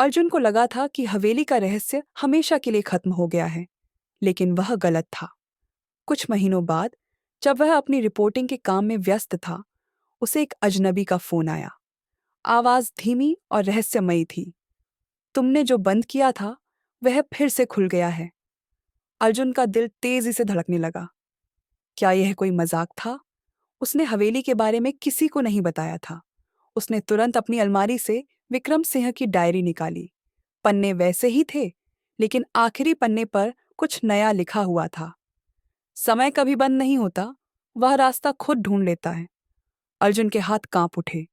अर्जुन को लगा था कि हवेली का रहस्य हमेशा के लिए खत्म हो गया है, लेकिन वह गलत था। कुछ महीनों बाद, जब वह अपनी रिपोर्टिंग के काम में व्यस्त था, उसे एक अजनबी का फोन आया। आवाज धीमी और रहस्यमयी थी। तुमने जो बंद किया था, वह फिर से खुल गया है। अर्जुन का दिल तेजी से धड़कने लगा। क्या यह कोई मजाक था? उसने हवेली के बारे में किसी को नहीं बताया था। उसने तुरंत अपनी अलमारी से विक्रम सिंह की डायरी निकाली। पन्ने वैसे ही थे, लेकिन आखिरी पन्ने पर कुछ नया लिखा हुआ था। समय कभी बंद नहीं होता, वह रास्ता खुद ढूंढ लेता है। अर्जुन के हाथ कांप उठे।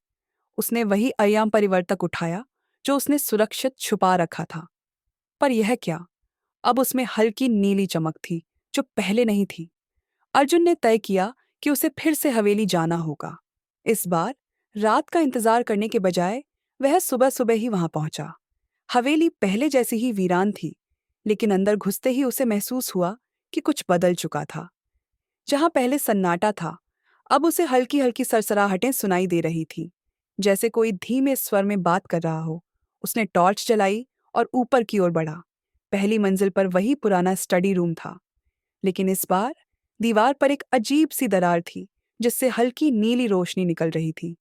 उसने वही अय्याम परिवर्तक उठाया जो उसने सुरक्षित छुपा रखा था। पर यह क्या? अब उसमें हल्की नीली चमक थी जो पहले नहीं थी। अर्जुन ने तय किया कि उसे फिर से हवेली जाना होगा। इस बार रात का इंतजार करने के बजाय वह सुबह सुबह ही वहां पहुंचा। हवेली पहले जैसी ही वीरान थी, लेकिन अंदर घुसते ही उसे महसूस हुआ कि कुछ बदल चुका था। जहां पहले सन्नाटा था, अब उसे हल्की हल्की सरसराहटें सुनाई दे रही थी, जैसे कोई धीमे स्वर में बात कर रहा हो। उसने टॉर्च जलाई और ऊपर की ओर बढ़ा। पहली मंजिल पर वही पुराना स्टडी रूम था, लेकिन इस बार दीवार पर एक अजीब सी दरार थी जिससे हल्की नीली रोशनी निकल रही थी।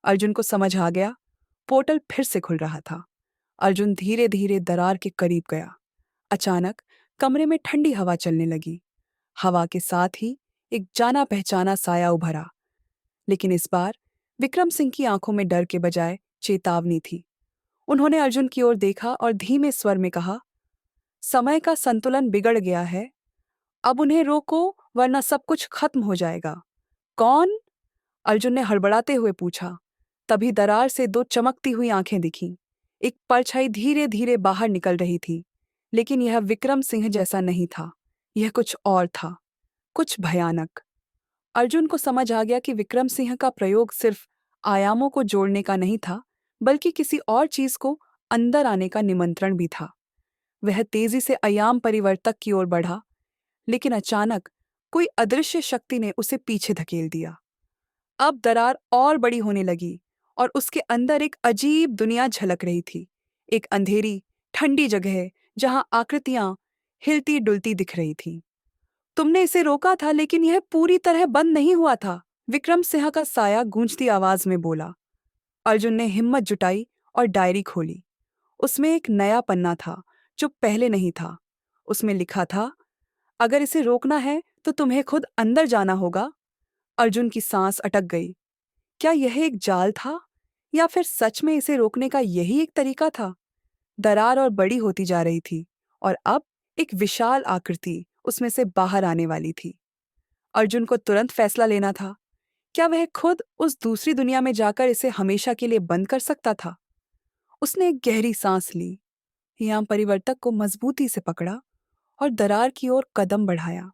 अर्जुन को समझ आ गया, पोर्टल फिर से खुल रहा था। अर्जुन धीरे धीरे दरार के करीब गया। अचानक कमरे में ठंडी हवा चलने लगी। हवा के साथ ही एक जाना पहचाना साया उभरा, लेकिन इस बार विक्रम सिंह की आंखों में डर के बजाय चेतावनी थी। उन्होंने अर्जुन की ओर देखा और धीमे स्वर में कहा, समय का संतुलन बिगड़ गया है। अब उन्हें रोको, वरना सब कुछ खत्म हो जाएगा। कौन? अर्जुन ने हड़बड़ाते हुए पूछा। तभी दरार से दो चमकती हुई आंखें दिखीं। एक परछाई धीरे धीरे बाहर निकल रही थी, लेकिन यह विक्रम सिंह जैसा नहीं था। यह कुछ और था, कुछ भयानक। अर्जुन को समझ आ गया कि विक्रम सिंह का प्रयोग सिर्फ आयामों को जोड़ने का नहीं था, बल्कि किसी और चीज को अंदर आने का निमंत्रण भी था। वह तेजी से अयाम परिवर्तक की ओर बढ़ा, लेकिन अचानक कोई अदृश्य शक्ति ने उसे पीछे धकेल दिया। अब दरार और बड़ी होने लगी और उसके अंदर एक अजीब दुनिया झलक रही थी। एक अंधेरी, ठंडी जगह जहां आकृतियां हिलती डुलती दिख रही थीं। तुमने इसे रोका था, लेकिन यह पूरी तरह बंद नहीं हुआ था, विक्रम सिंह का साया गूंजती आवाज में बोला। अर्जुन ने हिम्मत जुटाई और डायरी खोली। उसमें एक नया पन्ना था जो पहले नहीं था। उसमें लिखा था, अगर इसे रोकना है तो तुम्हें खुद अंदर जाना होगा। अर्जुन की सांस अटक गई। क्या यह एक जाल था, या फिर सच में इसे रोकने का यही एक तरीका था? दरार और बड़ी होती जा रही थी, और अब एक विशाल आकृति उसमें से बाहर आने वाली थी। अर्जुन को तुरंत फैसला लेना था। क्या वह खुद उस दूसरी दुनिया में जाकर इसे हमेशा के लिए बंद कर सकता था? उसने एक गहरी सांस ली, हियाम परिवर्तक को मजबूती से पकड़ा और दरार की ओर कदम बढ़ाया।